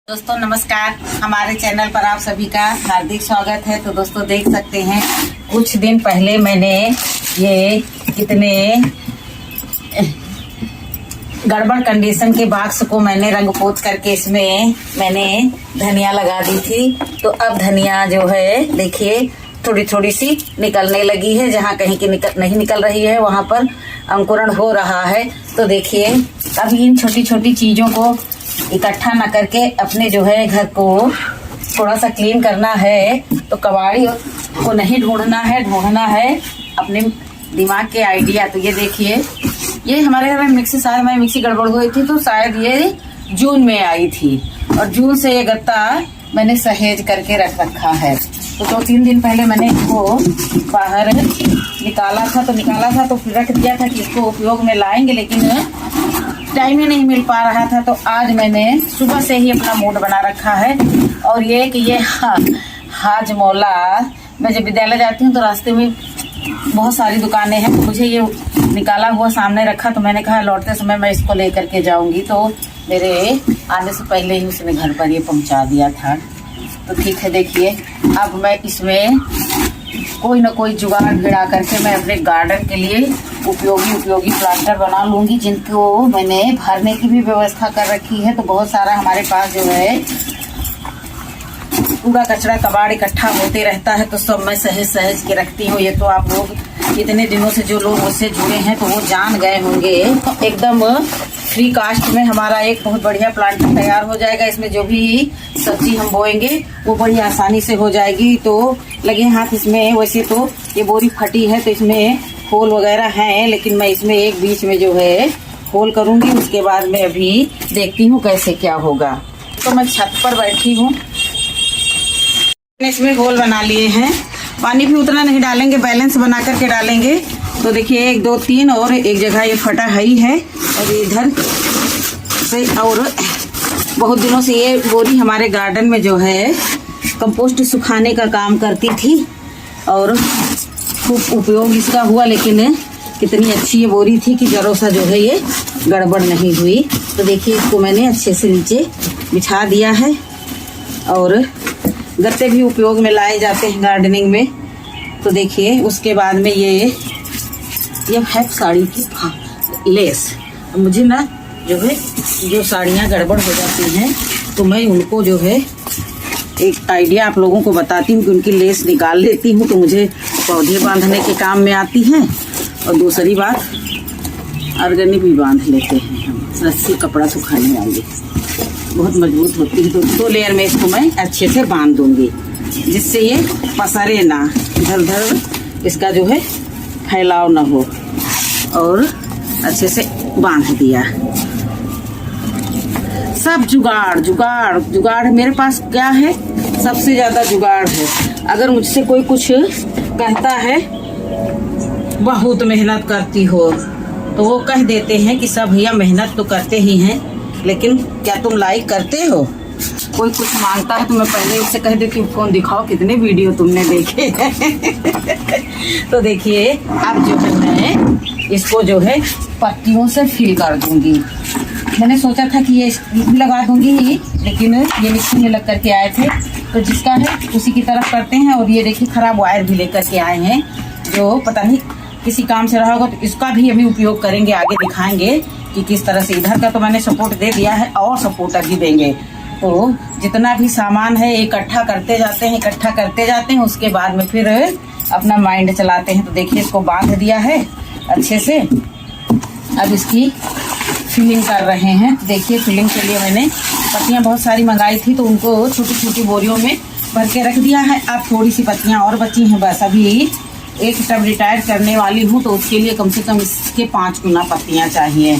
दोस्तों नमस्कार, हमारे चैनल पर आप सभी का हार्दिक स्वागत है। तो दोस्तों देख सकते हैं कुछ दिन पहले मैंने ये कितने गड़बड़ कंडीशन के बॉक्स को मैंने रंग पोत करके इसमें मैंने धनिया लगा दी थी। तो अब धनिया जो है देखिए थोड़ी थोड़ी सी निकलने लगी है। जहाँ कहीं की नहीं निकल रही है वहां पर अंकुरण हो रहा है। तो देखिए अब इन छोटी छोटी चीजों को इकट्ठा न करके अपने जो है घर को थोड़ा सा क्लीन करना है। तो कबाड़ी को नहीं ढूंढना है अपने दिमाग के आइडिया। तो ये देखिए ये हमारे घर में मिक्सी, शायद हमारी मिक्सी गड़बड़ हुई थी तो शायद ये जून में आई थी और जून से ये गत्ता मैंने सहेज करके रख रखा है। तो 2-3 दिन पहले मैंने इसको बाहर निकाला था तो फिर रख दिया था कि इसको उपयोग में लाएंगे, लेकिन टाइम ही नहीं मिल पा रहा था। तो आज मैंने सुबह से ही अपना मूड बना रखा है। और ये कि ये हाजमौला, मैं जब विद्यालय जाती हूँ तो रास्ते में बहुत सारी दुकानें हैं, मुझे ये निकाला हुआ सामने रखा तो मैंने कहा लौटते समय मैं इसको लेकर के जाऊंगी। तो मेरे आने से पहले ही उसने घर पर ये पहुंचा दिया था। तो ठीक है, देखिए अब मैं इसमें कोई ना कोई जुगाड़ भिड़ा करके मैं अपने गार्डन के लिए उपयोगी प्लांटर बना लूंगी, जिनको मैंने भरने की भी व्यवस्था कर रखी है। तो बहुत सारा हमारे पास जो है कूड़ा कचरा कबाड़ इकट्ठा होते रहता है, तो सब मैं सहेज के रखती हूँ। ये तो आप लोग इतने दिनों से जो लोग मुझसे जुड़े हैं तो वो जान गए होंगे। एकदम फ्री कास्ट में हमारा एक बहुत बढ़िया प्लांटर तैयार हो जाएगा। इसमें जो भी सब्जी हम बोएंगे वो बड़ी आसानी से हो जाएगी। तो लगे हाथ इसमें, वैसे तो ये बोरी फटी है तो इसमें होल वगैरह हैं, लेकिन मैं इसमें एक बीच में जो है होल करूंगी। उसके बाद में अभी देखती हूँ कैसे क्या होगा। तो मैं छत पर बैठी हूँ, इसमें होल बना लिए हैं। पानी भी उतना नहीं डालेंगे, बैलेंस बना करके डालेंगे। तो देखिए 1 2 3 और एक जगह ये फटा ही है और इधर से। और बहुत दिनों से ये बोरी हमारे गार्डन में जो है कंपोस्ट सुखाने का काम करती थी और खूब उपयोग इसका हुआ, लेकिन कितनी अच्छी ये बोरी थी कि जरा सा जो है ये गड़बड़ नहीं हुई। तो देखिए इसको मैंने अच्छे से नीचे बिछा दिया है। और गत्ते भी उपयोग में लाए जाते हैं गार्डनिंग में। तो देखिए उसके बाद में ये है साड़ी की लेस। मुझे ना जो है जो साड़ियाँ गड़बड़ हो जाती हैं तो मैं उनको जो है एक आइडिया आप लोगों को बताती हूँ कि उनकी लेस निकाल लेती हूँ तो मुझे पौधे बांधने के काम में आती है। और दूसरी बात अर्गनी भी बांध लेते हैं हम, रस्सी कपड़ा सुखाने वाली बहुत मजबूत होती है। तो 2 लेयर में इसको मैं अच्छे से बांध दूंगी जिससे ये पसरे ना, इधर उधर इसका जो है फैलाव ना हो। और अच्छे से बांध दिया। सब जुगाड़ मेरे पास क्या है, सबसे ज्यादा जुगाड़ है। अगर मुझसे कोई कुछ कहता है बहुत मेहनत करती हो तो वो कह देते हैं कि सब भैया मेहनत तो करते ही हैं, लेकिन क्या तुम लाइक करते हो? कोई कुछ मांगता है तो मैं पहले उससे कह देती हूँ फोन दिखाओ कितने वीडियो तुमने देखे। तो देखिए अब जो है मैं इसको जो है पत्तियों से फिल कर दूंगी। मैंने सोचा था कि ये भी लगा दूंगी ही, लेकिन ये मिक्सी में लग करके आए थे तो जिसका है उसी की तरफ करते हैं। और ये देखिए खराब वायर भी लेकर के आए हैं जो पता नहीं किसी काम से रहा होगा, तो इसका भी अभी उपयोग करेंगे, आगे दिखाएंगे कि किस तरह से। इधर का तो मैंने सपोर्ट दे दिया है और सपोर्ट अभी देंगे। तो जितना भी सामान है इकट्ठा करते जाते हैं उसके बाद में फिर अपना माइंड चलाते हैं। तो देखिए इसको बांध दिया है अच्छे से। अब इसकी फिलिंग कर रहे हैं। देखिए फिलिंग के लिए मैंने पत्तियां बहुत सारी मंगाई थी तो उनको छोटी छोटी बोरियों में भर के रख दिया है। अब थोड़ी सी पत्तियां और बची हैं, बस अभी एक टब रिटायर करने वाली हूँ तो उसके लिए कम से कम इसके 5 गुना पत्तियां चाहिए।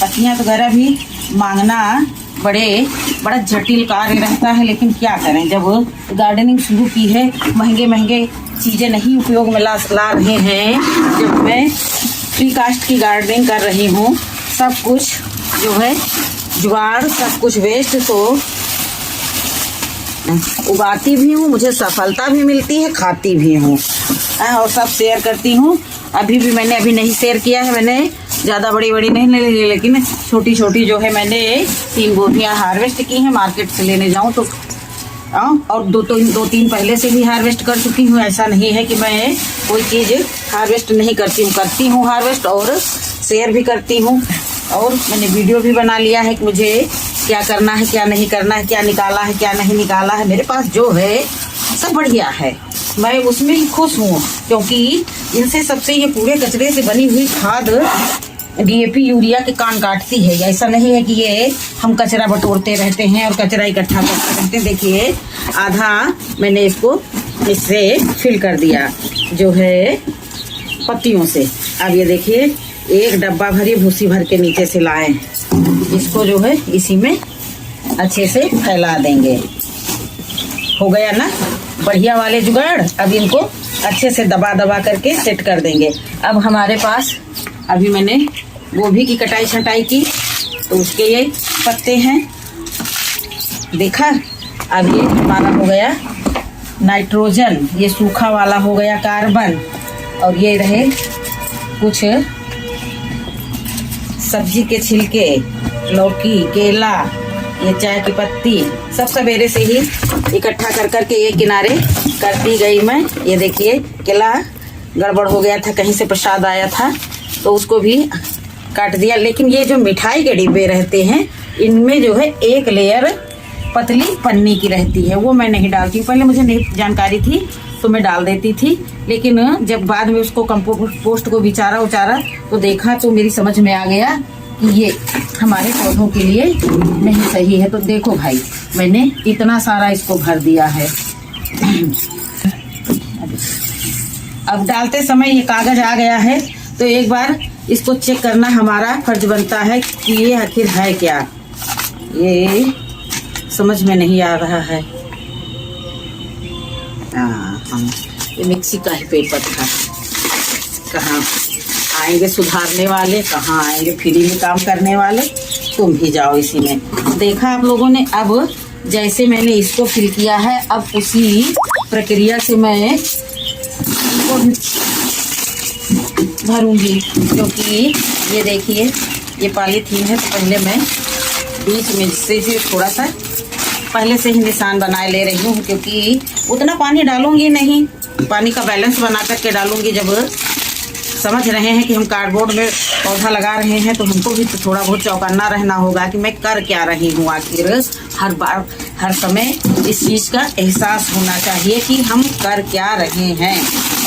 पत्तियां वगैरह भी मांगना बड़ा जटिल कार्य रहता है, लेकिन क्या करें, जब गार्डनिंग शुरू की है महंगे चीजें नहीं उपयोग में ला रहे हैं। जब मैं फ्री कास्ट की गार्डनिंग कर रही हूँ, सब कुछ जो है जुगाड़, सब कुछ वेस्ट, तो उगाती भी हूँ, मुझे सफलता भी मिलती है, खाती भी हूँ और सब शेयर करती हूँ। अभी भी मैंने नहीं शेयर किया है, मैंने ज़्यादा बड़ी बड़ी नहीं ले ली, लेकिन छोटी छोटी जो है मैंने 3 गोभियाँ हार्वेस्ट की हैं। मार्केट से लेने जाऊँ तो और दो तीन पहले से भी हार्वेस्ट कर चुकी हूँ। ऐसा नहीं है कि मैं कोई चीज़ हार्वेस्ट नहीं करती हूँ हार्वेस्ट, और शेयर भी करती हूँ। और मैंने वीडियो भी बना लिया है कि मुझे क्या करना है, क्या नहीं करना है, क्या निकाला है, क्या नहीं निकाला है। मेरे पास जो है सब बढ़िया है, मैं उसमें ही खुश हूँ, क्योंकि इनसे सबसे ये पूरे कचरे से बनी हुई खाद DAP यूरिया के कान काटती है। ऐसा नहीं है कि ये हम कचरा बटोरते रहते हैं और कचरा इकट्ठा करते रहते हैं। देखिए आधा मैंने इसको इससे फिल कर दिया जो है पत्तियों से। अब ये देखिए 1 डब्बा भरी भूसी भर के नीचे से लाए, इसको जो है इसी में अच्छे से फैला देंगे। हो गया ना बढ़िया वाले जुगाड़। अब इनको अच्छे से दबा दबा करके सेट कर देंगे। अब हमारे पास अभी मैंने गोभी की कटाई छटाई की तो उसके ये पत्ते हैं, देखा। अब ये हमारा हो गया नाइट्रोजन, ये सूखा वाला हो गया कार्बन, और ये रहे कुछ सब्जी के छिलके, लौकी, केला, ये चाय की पत्ती, सब सवेरे से ही इकट्ठा कर करके ये किनारे करती गई मैं। ये देखिए केला गड़बड़ हो गया था, कहीं से प्रसाद आया था तो उसको भी काट दिया। लेकिन ये जो मिठाई के डिब्बे रहते हैं इनमें जो है 1 लेयर पतली पन्नी की रहती है, वो मैं नहीं डालती। पहले मुझे नहीं जानकारी थी तो मैं डाल देती थी, लेकिन जब बाद में उसको कंपोस्ट को विचारा उचारा तो देखा तो मेरी समझ में आ गया कि ये हमारे पौधों के लिए नहीं सही है। तो देखो भाई मैंने इतना सारा इसको भर दिया है। अब डालते समय ये कागज आ गया है तो एक बार इसको चेक करना हमारा फर्ज बनता है कि ये आखिर है क्या। ये समझ में नहीं आ रहा है। ये मिक्सी का ही पेपर था। कहाँ आएंगे सुधारने वाले, कहाँ आएंगे फ्री में काम करने वाले। तुम भी जाओ इसी में। देखा आप लोगों ने। अब जैसे मैंने इसको फिल किया है, अब उसी प्रक्रिया से मैं इसको भरूंगी, क्योंकि ये देखिए ये पॉलीथीन है तो पहले मैं बीच में से थोड़ा सा पहले से ही निशान बनाए ले रही हूँ, क्योंकि उतना पानी डालूंगी नहीं, पानी का बैलेंस बना करके डालूंगी। जब समझ रहे हैं कि हम कार्डबोर्ड में पौधा लगा रहे हैं तो हमको भी तो थोड़ा बहुत चौकन्ना रहना होगा कि मैं कर क्या रही हूँ। आखिर हर बार हर समय इस चीज़ का एहसास होना चाहिए कि हम कर क्या रहे हैं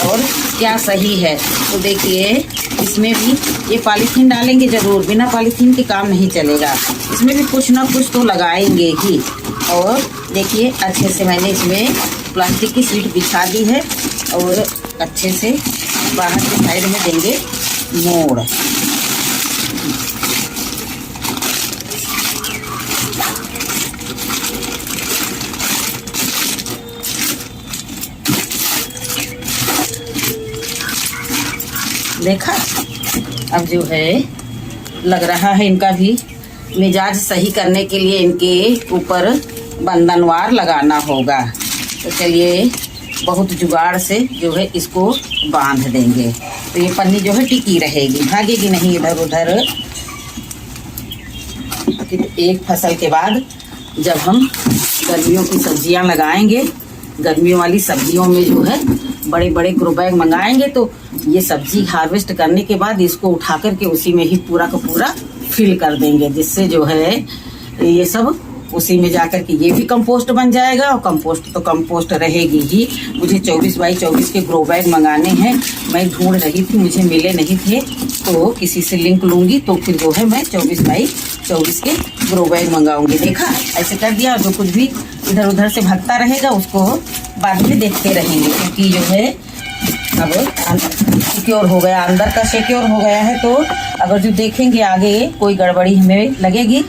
और क्या सही है। तो देखिए इसमें भी ये पॉलीथीन डालेंगे ज़रूर, बिना पॉलीथीन के काम नहीं चलेगा। इसमें भी कुछ ना कुछ तो लगाएंगे ही। और देखिए अच्छे से मैंने इसमें प्लास्टिक की शीट बिछा दी है और अच्छे से बाहर के साइड में देंगे मोड़। देखा अब जो है लग रहा है इनका भी मिजाज सही करने के लिए इनके ऊपर बंधनवार लगाना होगा। तो चलिए बहुत जुगाड़ से जो है इसको बांध देंगे तो ये पन्नी जो है टिकी रहेगी, भागेगी नहीं इधर उधर। एक फसल के बाद जब हम गर्मियों की सब्जियां लगाएंगे, गर्मियों वाली सब्जियों में जो है बड़े बड़े ग्रो बैग मंगाएंगे तो ये सब्जी हार्वेस्ट करने के बाद इसको उठा करके उसी में ही पूरा का पूरा फिल कर देंगे, जिससे जो है ये सब उसी में जाकर के ये भी कंपोस्ट बन जाएगा। और कंपोस्ट तो कंपोस्ट रहेगी ही। मुझे 24x24 के ग्रो बैग मंगाने हैं, मैं ढूंढ रही थी, मुझे मिले नहीं थे, तो किसी से लिंक लूंगी तो फिर जो है मैं 24x24 के ग्रो बैग मंगाऊंगी। देखा ऐसे कर दिया। जो कुछ भी इधर उधर से भागता रहेगा उसको बाद में देखते रहेंगे, क्योंकि जो है अब सिक्योर हो गया, अंदर का सिक्योर हो गया है। तो अगर जो देखेंगे आगे कोई गड़बड़ी हमें लगेगी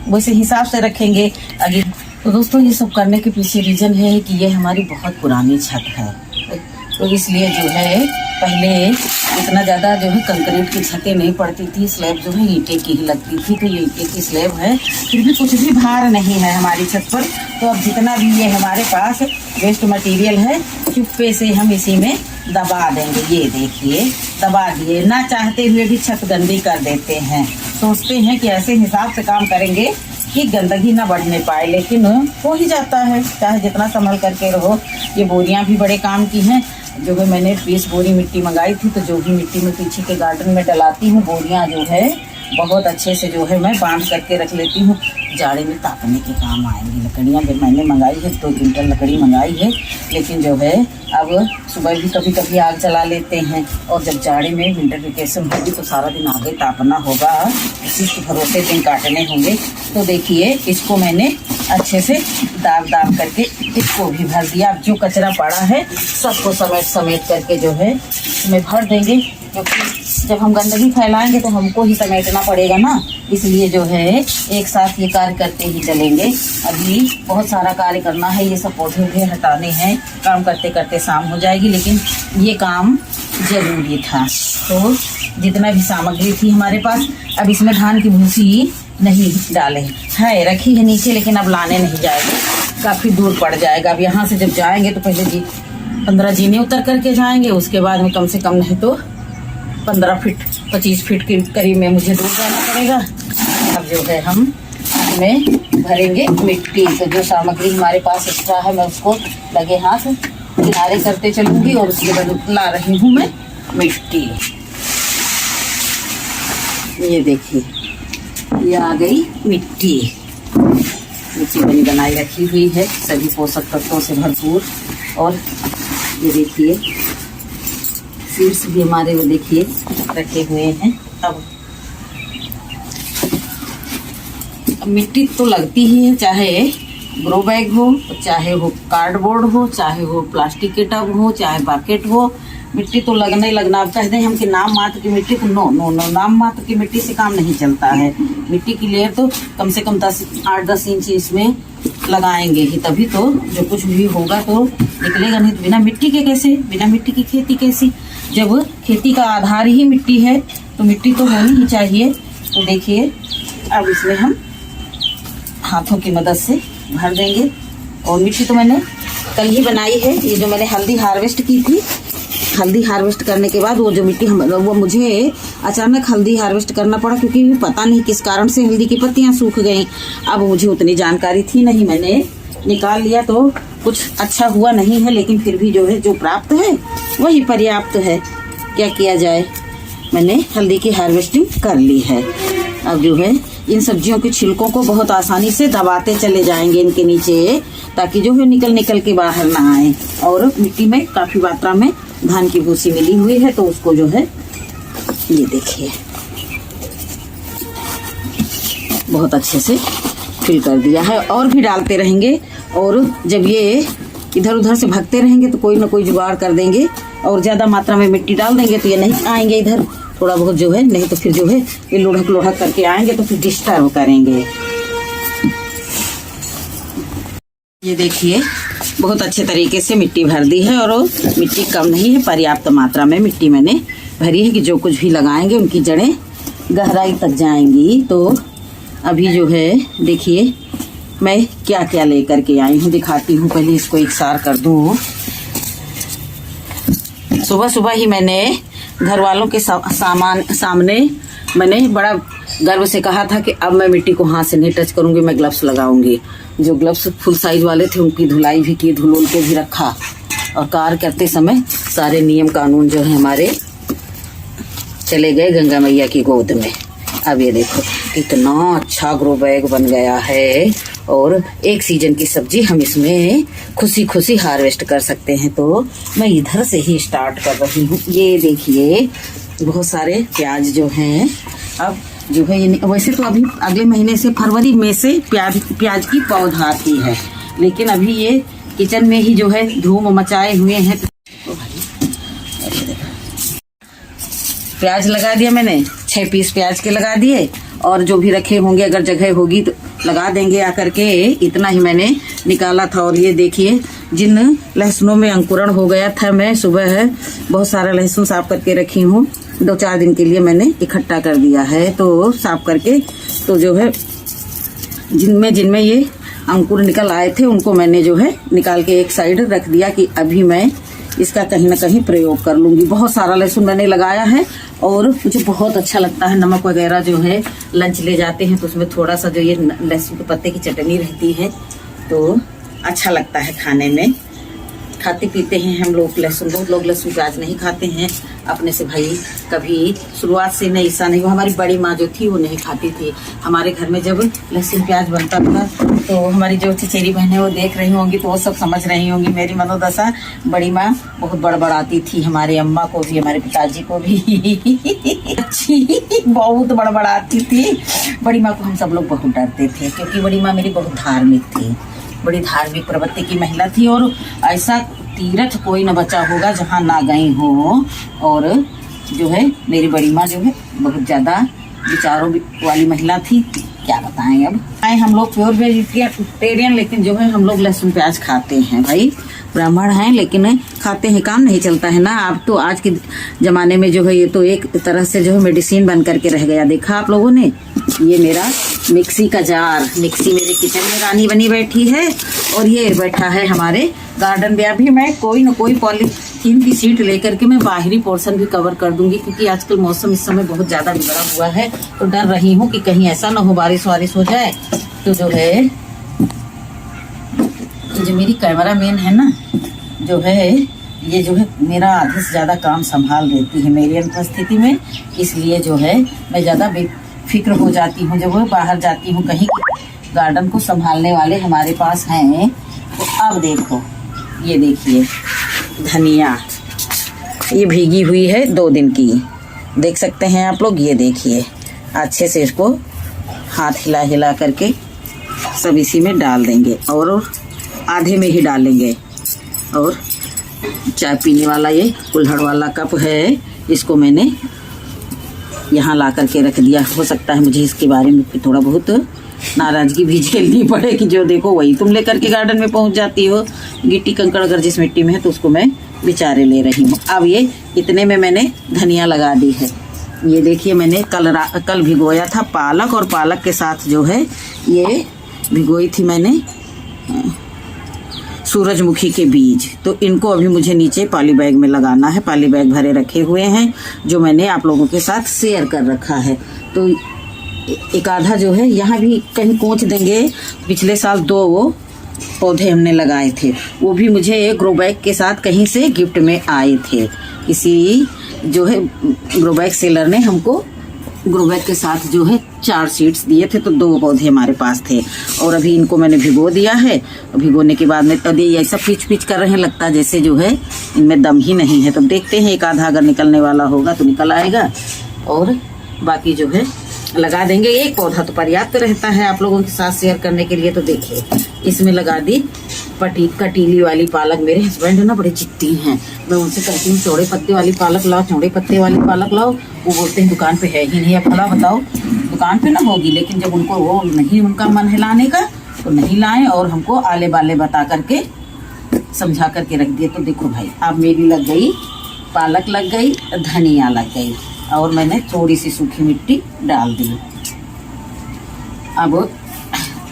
वैसे हिसाब से रखेंगे आगे। तो दोस्तों ये सब करने के पीछे रीज़न है कि ये हमारी बहुत पुरानी छत है, तो इसलिए जो है पहले इतना ज़्यादा जो है कंक्रीट की छतें नहीं पड़ती थी, स्लैब जो है ईंटे की ही लगती थी। तो ये ईंटे की स्लैब है, फिर भी कुछ भी भार नहीं है हमारी छत पर। तो अब जितना भी ये हमारे पास वेस्ट मटेरियल है चुप्पे से हम इसी में दबा देंगे। ये देखिए दबा दिए। ना चाहते हुए भी छत गंदी कर देते हैं, सोचते हैं कि ऐसे हिसाब से काम करेंगे कि गंदगी ना बढ़ने पाए, लेकिन हो ही जाता है चाहे जितना संभल करके रहो। ये बोरियां भी बड़े काम की हैं। जो है मैंने 20 बोरी मिट्टी मंगाई थी, तो जो भी मिट्टी में पीछे के गार्डन में डलाती हूँ बोरियां जो है बहुत अच्छे से जो है मैं बांध करके रख लेती हूँ। जाड़े में तापने के काम आएंगी। लकड़ियाँ जब मैंने मंगाई है 2 क्विंटल लकड़ी मंगाई है, लेकिन जो है अब सुबह भी कभी कभी आग जला लेते हैं, और जब जाड़े में विंटर वेकेशन होगी तो सारा दिन आगे तापना होगा, इसी के भरोसे दिन काटने होंगे। तो देखिए इसको मैंने अच्छे से दाब दाब करके इसको भी भर दिया। अब जो कचरा पड़ा है सबको समेट समेट करके जो है इसमें भर देंगे, क्योंकि जब हम गंदगी फैलाएंगे तो हमको ही समेटना पड़ेगा ना, इसलिए जो है एक साथ ये कार्य करते ही चलेंगे। अभी बहुत सारा कार्य करना है, ये सब पौधे भी हटाने हैं। काम करते करते शाम हो जाएगी, लेकिन ये काम जरूरी था। तो जितना भी सामग्री थी हमारे पास, अब इसमें धान की भूसी नहीं डाले है, रखी है नीचे, लेकिन अब लाने नहीं जाएंगे, काफ़ी दूर पड़ जाएगा। अब यहाँ से जब जाएंगे तो पहले 15 जीने उतर करके जाएंगे, उसके बाद में कम से कम नहीं तो 15 फीट 25 फीट के करीब में मुझे दूर जाना पड़ेगा। अब जो है हम इसमें भरेंगे मिट्टी। तो जो सामग्री हमारे पास एक्स्ट्रा है मैं उसको लगे हाथ किनारे करते चलूंगी, और उसके बाद ला रही हूँ मैं मिट्टी। ये देखिए ये आ गई मिट्टी। मिट्टी बनी बनाई रखी हुई है सभी पोषक तत्वों से भरपूर। और ये देखिए सीड्स भी हमारे वो देखिए रखे हुए हैं। अब मिट्टी तो लगती ही है, चाहे ग्रो बैग हो, चाहे वो कार्डबोर्ड हो, चाहे वो प्लास्टिक के टब हो, चाहे बाकेट हो, मिट्टी तो लगना ही लगना। अब कहते हैं हम कि नाम मात्र की मिट्टी, तो नो नो नो, नाम मात्र की मिट्टी से काम नहीं चलता है। मिट्टी की लेयर तो कम से कम 8-10 इंच इसमें लगाएंगे ही, तभी तो जो कुछ भी होगा तो निकलेगा। नहीं तो बिना मिट्टी के कैसे, बिना मिट्टी की खेती कैसी? जब खेती का आधार ही मिट्टी है तो मिट्टी तो होनी ही चाहिए। तो देखिए अब इसमें हम हाथों की मदद से भर देंगे। और मिट्टी तो मैंने कल ही बनाई है। ये जो मैंने हल्दी हार्वेस्ट की थी, हल्दी हार्वेस्ट करने के बाद वो जो मिट्टी वो मुझे अचानक हल्दी हार्वेस्ट करना पड़ा, क्योंकि पता नहीं किस कारण से हल्दी की पत्तियां सूख गईं। अब मुझे उतनी जानकारी थी नहीं, मैंने निकाल लिया तो कुछ अच्छा हुआ नहीं है, लेकिन फिर भी जो है जो प्राप्त है वही पर्याप्त है। क्या किया जाए, मैंने हल्दी की हार्वेस्टिंग कर ली है। अब जो है इन सब्जियों के छिलकों को बहुत आसानी से दबाते चले जाएंगे इनके नीचे, ताकि जो है निकल के बाहर ना आए। और मिट्टी में काफी मात्रा में धान की भूसी मिली हुई है, तो उसको जो है ये देखिए बहुत अच्छे से फिल कर दिया है। और भी डालते रहेंगे, और जब ये इधर उधर से भागते रहेंगे तो कोई ना कोई जुगाड़ कर देंगे, और ज्यादा मात्रा में मिट्टी डाल देंगे तो ये नहीं आएंगे इधर, थोड़ा बहुत जो है, नहीं तो फिर जो है ये लोढ़क लोढ़क करके आएंगे तो फिर डिस्टर्ब करेंगे। ये देखिए बहुत अच्छे तरीके से मिट्टी भर दी है, और मिट्टी कम नहीं है, पर्याप्त मात्रा में मिट्टी मैंने भरी है कि जो कुछ भी लगाएंगे उनकी जड़ें गहराई तक जाएंगी। तो अभी जो है देखिए मैं क्या क्या लेकर के आई हूँ, दिखाती हूँ। पहले इसको एकसार कर दूँ। सुबह सुबह ही मैंने घर वालों के सामने मैंने बड़ा गर्व से कहा था कि अब मैं मिट्टी को हाथ से नहीं टच करूंगी, मैं ग्लव्स लगाऊंगी। जो ग्लव्स फुल साइज वाले थे उनकी धुलाई भी की, धुल के भी रखा, और कार्य करते समय सारे नियम कानून जो है हमारे चले गए गंगा मैया की गोद में। अब ये देखो इतना अच्छा ग्रो बैग बन गया है, और एक सीजन की सब्जी हम इसमें खुशी खुशी हार्वेस्ट कर सकते हैं। तो मैं इधर से ही स्टार्ट कर रही हूँ। ये देखिए बहुत सारे प्याज जो हैं, अब जो है ये वैसे तो अभी अगले महीने से फरवरी में से प्याज की पौधा आती है, लेकिन अभी ये किचन में ही जो है धूम मचाए हुए हैं। तो प्याज लगा दिया मैंने, 6 पीस प्याज के लगा दिए, और जो भी रखे होंगे अगर जगह होगी तो लगा देंगे आकर के। इतना ही मैंने निकाला था। और ये देखिए जिन लहसुनों में अंकुरण हो गया था, मैं सुबह बहुत सारा लहसुन साफ करके रखी हूँ, 2-4 दिन के लिए मैंने इकट्ठा कर दिया है। तो साफ करके तो जो है जिनमें ये अंकुर निकल आए थे, उनको मैंने जो है निकाल के एक साइड रख दिया कि अभी मैं इसका कहीं ना कहीं प्रयोग कर लूंगी। बहुत सारा लहसुन मैंने लगाया है और मुझे बहुत अच्छा लगता है। नमक वगैरह जो है लंच ले जाते हैं तो उसमें थोड़ा सा जो ये लहसुन के पत्ते की चटनी रहती है तो अच्छा लगता है खाने में। खाते पीते हैं हम लोग लहसुन, बहुत लोग लहसुन प्याज नहीं खाते हैं अपने से भाई, कभी शुरुआत से नहीं, ऐसा नहीं। हमारी बड़ी माँ जो थी वो नहीं खाती थी। हमारे घर में जब लहसुन प्याज बनता था तो हमारी जो चचेरी बहनें वो देख रही होंगी तो वो सब समझ रही होंगी मेरी मनोदशा। बड़ी माँ बहुत बड़बड़ाती थी, हमारे अम्मा को भी हमारे पिताजी को भी अच्छी बहुत बड़बड़ाती थी। बड़ी माँ को हम सब लोग बहुत डरते थे क्योंकि बड़ी माँ मेरी बहुत धार्मिक थी, बड़ी धार्मिक प्रवृत्ति की महिला थी और ऐसा तीर्थ कोई न बचा होगा जहाँ ना गई हो। और जो है मेरी बड़ी माँ जो है बहुत ज़्यादा विचारों वाली महिला थी, क्या बताएं। अब हम लोग प्योर वेजिटेरियन, लेकिन जो है हम लोग लहसुन प्याज खाते हैं भाई, ब्राह्मण हैं लेकिन खाते हैं, काम नहीं चलता है ना। अब तो आज के जमाने में जो है ये तो एक तरह से जो है मेडिसिन बन करके रह गया। देखा आप लोगों ने, ये मेरा मिक्सी का जार, मिक्सी मेरे किचन में रानी बनी बैठी है और ये बैठा है हमारे गार्डन में। अभी मैं कोई न कोई पॉलीथीन की शीट लेकर के मैं बाहरी पोर्शन भी कवर कर दूंगी क्योंकि आजकल मौसम इस समय बहुत ज्यादा बिगड़ा हुआ है तो डर रही हूँ कि कहीं ऐसा न हो बारिश वारिश हो जाए। तो जो है तो जो मेरी कैमरा मैन है ना जो है ये जो है मेरा आधे से ज्यादा काम संभाल देती है मेरी अनुपस्थिति में, इसलिए जो है मैं ज्यादा बेफिक्र हो जाती हूँ जब बाहर जाती हूँ कहीं। गार्डन को संभालने वाले हमारे पास हैं। तो अब देखो, ये देखिए धनिया, ये भीगी हुई है 2 दिन की, देख सकते हैं आप लोग। ये देखिए अच्छे से इसको हाथ हिला हिला करके सब इसी में डाल देंगे और आधे में ही डालेंगे। और चाय पीने वाला ये कुल्हड़ वाला कप है, इसको मैंने यहाँ ला करके रख दिया। हो सकता है मुझे इसके बारे में थोड़ा बहुत नाराजगी भी झेलनी पड़े कि जो देखो वही तुम लेकर के गार्डन में पहुँच जाती हो। गिट्टी कंकड़ अगर जिस मिट्टी में है तो उसको मैं बेचारे ले रही हूँ। अब ये इतने में मैंने धनिया लगा दी है। ये देखिए मैंने कल भिगोया था पालक, और पालक के साथ जो है ये भिगोई थी मैंने सूरजमुखी के बीज। तो इनको अभी मुझे नीचे पॉली बैग में लगाना है। पॉली बैग भरे रखे हुए हैं जो मैंने आप लोगों के साथ शेयर कर रखा है। तो एक आधा जो है यहाँ भी कहीं कोच देंगे। पिछले साल 2 वो पौधे हमने लगाए थे, वो भी मुझे एक ग्रो बैग के साथ कहीं से गिफ्ट में आए थे। किसी जो है ग्रो बैग सेलर ने हमको ग्रो बैग के साथ जो है 4 सीड्स दिए थे, तो 2 पौधे हमारे पास थे। और अभी इनको मैंने भिगो दिया है। भिगोने के बाद में अभी ऐसा पिच कर रहे हैं, लगता है जैसे जो है इनमें दम ही नहीं है। तो देखते हैं, एक आधा अगर निकलने वाला होगा तो निकल आएगा और बाकी जो है लगा देंगे। एक पौधा तो पर्याप्त रहता है आप लोगों के साथ शेयर करने के लिए। तो देखिए इसमें लगा दी कटीली वाली पालक। मेरे हस्बैंड है ना बड़े चित्ती हैं, मैं उनसे कहती हूँ चौड़े पत्ते वाली पालक लाओ, चौड़े पत्ते वाली पालक लाओ। वो बोलते हैं दुकान पे है ही नहीं। अब भला बताओ, दुकान पे ना होगी, लेकिन जब उनको वो नहीं उनका मन है लाने का तो नहीं लाए और हमको आले बाले बता करके समझा करके रख दिए। तो देखो भाई, अब मेरी लग गई पालक, लग गई धनिया, लग गई और मैंने थोड़ी सी सूखी मिट्टी डाल दी। अब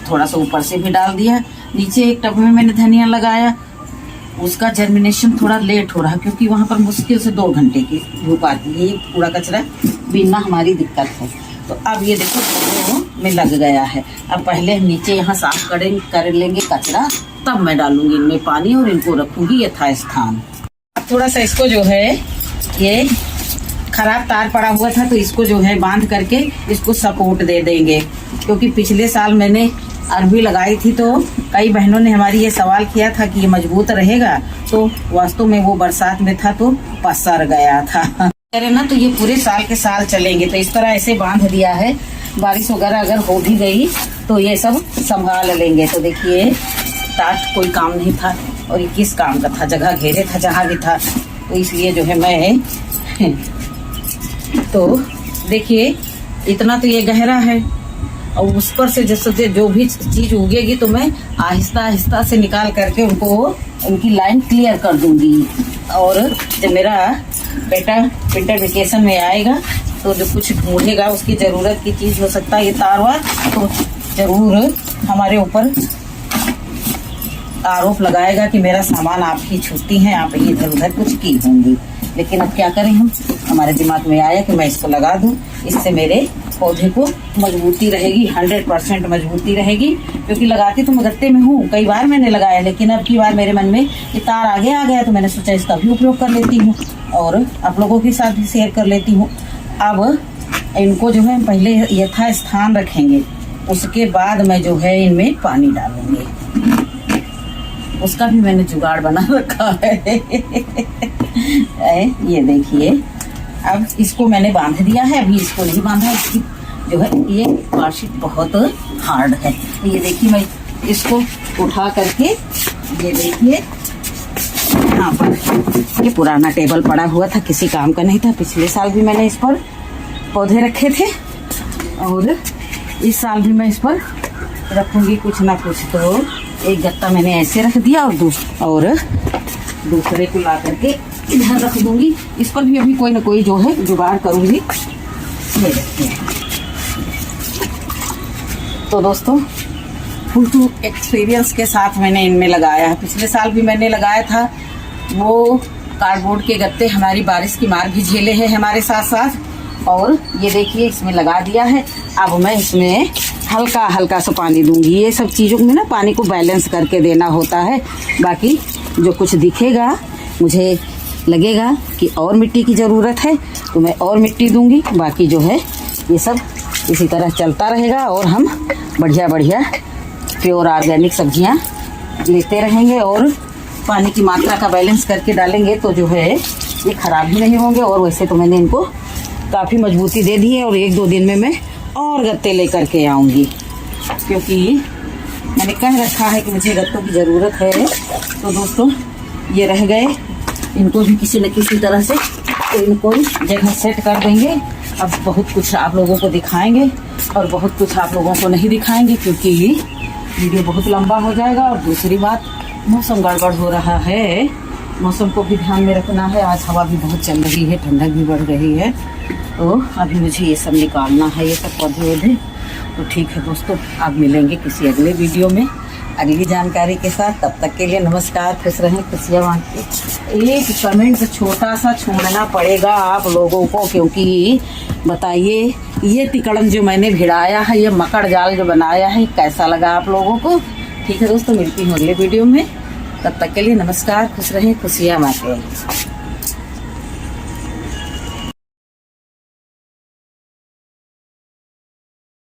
थोड़ा सा ऊपर से भी डाल दिया। नीचे एक टब में मैंने धनिया लगाया, उसका जर्मिनेशन थोड़ा लेट हो रहा क्योंकि वहाँ पर मुश्किल से 2 घंटे की धूप आती है। ये कूड़ा कचरा बीनना हमारी दिक्कत है। तो अब ये देखो में लग गया है। अब पहले हम नीचे यहाँ साफ कर लेंगे कचरा, तब मैं डालूंगी इनमें पानी और इनको रखूंगी यथास्थान। अब थोड़ा सा इसको जो है ये खराब तार पड़ा हुआ था तो इसको जो है बांध करके इसको सपोर्ट दे देंगे। क्योंकि पिछले साल मैंने अरबी लगाई थी तो कई बहनों ने हमारी ये सवाल किया था कि ये मजबूत रहेगा, तो वास्तव में वो बरसात में था तो पसर गया था। अरे ना, तो ये पूरे साल के साल चलेंगे। तो इस तरह ऐसे बांध दिया है, बारिश वगैरह अगर हो भी गई तो ये सब संभाल लेंगे। तो देखिए टाट कोई काम नहीं था और ये किस काम का था, जगह घेरे था जहाँ भी था। तो इसलिए जो है मैं तो देखिए इतना तो ये गहरा है और उस पर से जैसे जो भी चीज उगेगी तो मैं आहिस्ता आहिस्ता से निकाल करके उनकी लाइन क्लियर कर दूंगी। और जब मेरा बेटा विंटर वेकेशन में आएगा तो जो कुछ ढूंढेगा उसकी जरूरत की चीज हो सकता है ये तार वार, तो जरूर हमारे ऊपर आरोप लगाएगा कि मेरा सामान आप ही छूती हैं, आप ही इधर उधर कुछ की होंगी। लेकिन अब क्या करें हम, हमारे दिमाग में आया कि मैं इसको लगा दूं, इससे मेरे पौधे को मजबूती रहेगी, 100% मजबूती रहेगी। क्योंकि लगाती तो मैं गत्ते में हूँ, कई बार मैंने लगाया, लेकिन अब की बार मेरे मन में ये तार आगे आ गया तो मैंने सोचा इसका भी उपयोग कर लेती हूँ और आप लोगों के साथ भी शेयर कर लेती हूँ। अब इनको जो है पहले यथा स्थान रखेंगे, उसके बाद मैं जो है इनमें पानी डालूंगी। उसका भी मैंने जुगाड़ बना रखा है। ये देखिए, अब इसको मैंने बांध दिया है, अभी इसको नहीं बांधा। इसकी जो है ये कारशीट बहुत हार्ड है। ये देखिए, मैं इसको उठा करके, ये देखिए यहाँ पर ये पुराना टेबल पड़ा हुआ था, किसी काम का नहीं था। पिछले साल भी मैंने इस पर पौधे रखे थे और इस साल भी मैं इस पर रखूंगी कुछ ना कुछ। तो एक गत्ता मैंने ऐसे रख दिया और दूसरे को ला करके इधर रख दूंगी। इस पर भी अभी कोई ना कोई जो है जुगाड़ करूंगी। ये देखिए, तो दोस्तों फुल टू एक्सपीरियंस के साथ मैंने इनमें लगाया है। पिछले साल भी मैंने लगाया था, वो कार्डबोर्ड के गत्ते हमारी बारिश की मार भी झेले हैं हमारे साथ साथ। और ये देखिए, इसमें लगा दिया है। अब मैं इसमें हल्का हल्का सा पानी दूंगी। ये सब चीज़ों में ना पानी को बैलेंस करके देना होता है। बाकी जो कुछ दिखेगा, मुझे लगेगा कि और मिट्टी की ज़रूरत है तो मैं और मिट्टी दूंगी। बाकी जो है ये सब इसी तरह चलता रहेगा और हम बढ़िया बढ़िया प्योर ऑर्गेनिक सब्जियां लेते रहेंगे और पानी की मात्रा का बैलेंस करके डालेंगे तो जो है ये ख़राब भी नहीं होंगे। और वैसे तो मैंने इनको काफ़ी मजबूती दे दी है और 1-2 दिन में मैं और गत्ते लेकर के आऊँगी, क्योंकि मैंने कह रखा है कि मुझे गत्तों की ज़रूरत है। तो दोस्तों ये रह गए, इनको भी किसी न किसी तरह से इनको जगह सेट कर देंगे। अब बहुत कुछ आप लोगों को दिखाएंगे और बहुत कुछ आप लोगों को नहीं दिखाएंगे, क्योंकि वीडियो बहुत लंबा हो जाएगा। और दूसरी बात, मौसम गड़बड़ हो रहा है, मौसम को भी ध्यान में रखना है। आज हवा भी बहुत चल रही है, ठंडक भी बढ़ रही है, तो अभी मुझे ये सब निकालना है, ये सब पौधे वौधे। तो ठीक है दोस्तों, आप मिलेंगे किसी अगले वीडियो में अगली जानकारी के साथ। तब तक के लिए नमस्कार, खुश रहें, खुशियाँ बांटें। एक कमेंट छोटा सा छोड़ना पड़ेगा आप लोगों को, क्योंकि बताइए ये तिकड़म जो मैंने भिड़ाया है, ये मकड़ जाल जो बनाया है, कैसा लगा आप लोगों को। ठीक है दोस्तों, मिलती हूँ अगले वीडियो में। तब तक के लिए नमस्कार, खुश रहें, खुशियाँ बांटें।